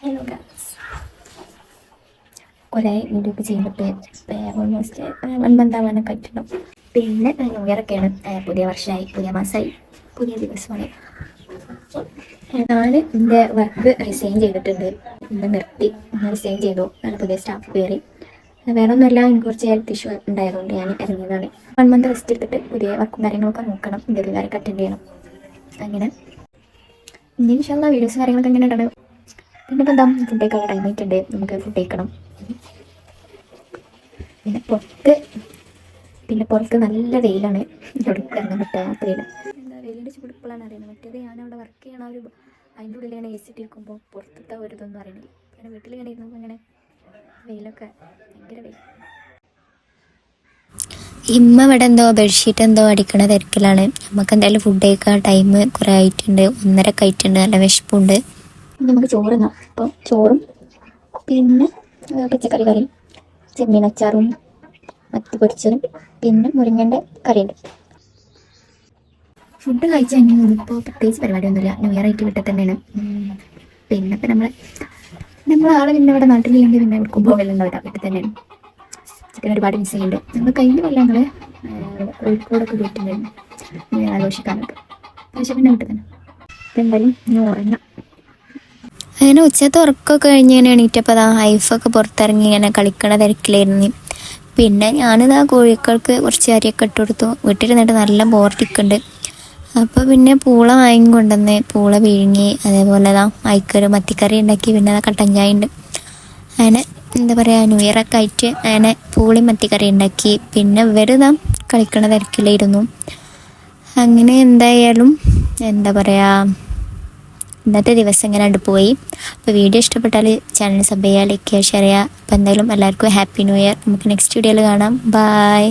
Hello guys, കുറേ video ഒക്കെ ചെയ്തിട്ട് ഓൾമോസ്റ്റ് 1 month ആവാനൊക്കെ പറ്റുന്നു. പിന്നെ ന്യൂ ഇയർ ഒക്കെയാണ്, പുതിയ വർഷമായി, പുതിയ മാസമായി, പുതിയ ദിവസമായി. ഞാൻ എൻ്റെ വർക്ക് റിസൈൻ ചെയ്തിട്ടുണ്ട്. ഇത് നിർത്തി റിസൈൻ ചെയ്തു. പുതിയ സ്റ്റാഫ് കയറി. വേറെ ഒന്നുമില്ല, എനിക്ക് കുറച്ച് ഹെൽത്ത് ഇഷ്യൂ ഉണ്ടായതുകൊണ്ട് ഞാൻ ഇറങ്ങിയതാണ്. 1 month റെസ്റ്റ് എടുത്തിട്ട് പുതിയ വർക്കും കാര്യങ്ങളൊക്കെ നോക്കണം, ഇന്റർവ്യൂകാരൊക്കെ അറ്റൻഡ് ചെയ്യണം. അങ്ങനെ ഇനി ഇൻഷാല്ലാ വീഡിയോസ് കാര്യങ്ങളൊക്കെ എങ്ങനെ ഉണ്ടാവും. പിന്നെ ഇപ്പം എന്താ, ഫുഡ് കഴിക്കാനുള്ള ടൈം ആയിട്ടുണ്ട്, നമുക്ക് ഫുഡ് കഴിക്കണം. പിന്നെ പുറത്ത് നല്ല വെയിലാണ്, എവിടേക്ക് ഇറങ്ങാൻ പറ്റാത്ത എന്താ വെയിലിൻ്റെ ചൂടിപ്പോഴാണ് അറിയുന്നത്. മറ്റേത് ഞാൻ അവിടെ വർക്ക് ചെയ്യണ അതിൻ്റെ ഉള്ളിൽ ഇങ്ങനെ AC ഇട്ടിരിക്കുമ്പോൾ പുറത്തത്തെ ഒരു ഇതൊന്നും അറിയണില്ല. പിന്നെ വീട്ടിൽ ഇങ്ങനെ ഇരുന്നപ്പോൾ ഇങ്ങനെ വെയിലൊക്കെ ഭയങ്കര വെയിൽ. ഇമ്മ ഇവിടെ എന്തോ ബെഡ്ഷീറ്റ് എന്തോ അടിക്കണ തിരക്കിലാണ്. നമുക്ക് എന്തായാലും ഫുഡ് കഴിക്കാൻ ടൈം കുറേ ആയിട്ടുണ്ട്, 1:30 ആയിട്ടുണ്ട്. നല്ല വിശപ്പുണ്ട്. നമുക്ക് ചോറ് തന്നാം. അപ്പോൾ ചോറും പിന്നെ പച്ചക്കറി കറിയും, ചെമ്മീൻ അച്ചാറും, മത്തി പൊരിച്ചതും, പിന്നെ മുരിങ്ങൻ്റെ കറിയുണ്ട്. ഫുഡ് കഴിച്ച് കഴിഞ്ഞാൽ ഇപ്പോൾ പ്രത്യേകിച്ച് പരിപാടിയൊന്നുമില്ല. ന്യൂ ഇയർ ആയിട്ട് വീട്ടിൽ തന്നെയാണ്. പിന്നെ ഇപ്പം നമ്മളാൾ പിന്നെ ഇവിടെ നാട്ടിലില്ലെങ്കിൽ പിന്നെ എടുക്കും പോകലുണ്ടാവില്ല, വീട്ടിൽ തന്നെയാണ്. ചിക്കൻ ഒരുപാട് മിസ് ചെയ്യുന്നുണ്ട്. നമ്മൾ കഴിഞ്ഞ കൊല്ലം ഞങ്ങൾ കോഴിക്കോടൊക്കെ പോയിട്ടുണ്ടായിരുന്നു ന്യൂ ഇയർ ആഘോഷിക്കാനൊക്കെ. പക്ഷേ പിന്നെ വീട്ടിൽ തന്നെ എന്തായാലും ഇനി ഉറങ്ങാം. അങ്ങനെ ഉച്ചത്തെ ഉറക്കമൊക്കെ കഴിഞ്ഞ് ഇങ്ങനെ എണീറ്റപ്പോൾ അതാ ഹൈഫൊക്കെ പുറത്തിറങ്ങി ഇങ്ങനെ കളിക്കണ തിരക്കിലായിരുന്നു. പിന്നെ ഞാനിതാ കോഴികൾക്ക് കുറച്ച് അരിയൊക്കെ ഇട്ട് കൊടുത്തു. വീട്ടിലിരുന്നിട്ട് നല്ല ബോറടിക്കുന്നുണ്ട്. അപ്പോൾ പിന്നെ പൂള വാങ്ങി കൊണ്ടുവന്ന് പൂള പിഴുങ്ങി, അതേപോലെ അയക്കൊരു മത്തിക്കറി ഉണ്ടാക്കി. പിന്നെ കട്ടൻ ചായ ഉണ്ട്. അങ്ങനെ എന്താ പറയുക, ന്യൂ ഇയർ ഒക്കെ ആയിട്ട് അങ്ങനെ പൂളി മത്തിക്കറി ഉണ്ടാക്കി. പിന്നെ ഇവരിതാ കളിക്കണ തിരക്കിലായിരുന്നു. അങ്ങനെ എന്തായാലും എന്താ പറയുക, ഇന്നത്തെ ദിവസം ഇങ്ങനെ പോയി. അപ്പോൾ വീഡിയോ ഇഷ്ടപ്പെട്ടാൽ ചാനൽ സബ് ചെയ്യുക, ലൈക്ക് ചെയ്യുക, ഷെയർ ചെയ്യുക. അപ്പോൾ എന്തായാലും എല്ലാവർക്കും ഹാപ്പി ന്യൂ ഇയർ. നമുക്ക് നെക്സ്റ്റ് വീഡിയോയിൽ കാണാം. ബൈ.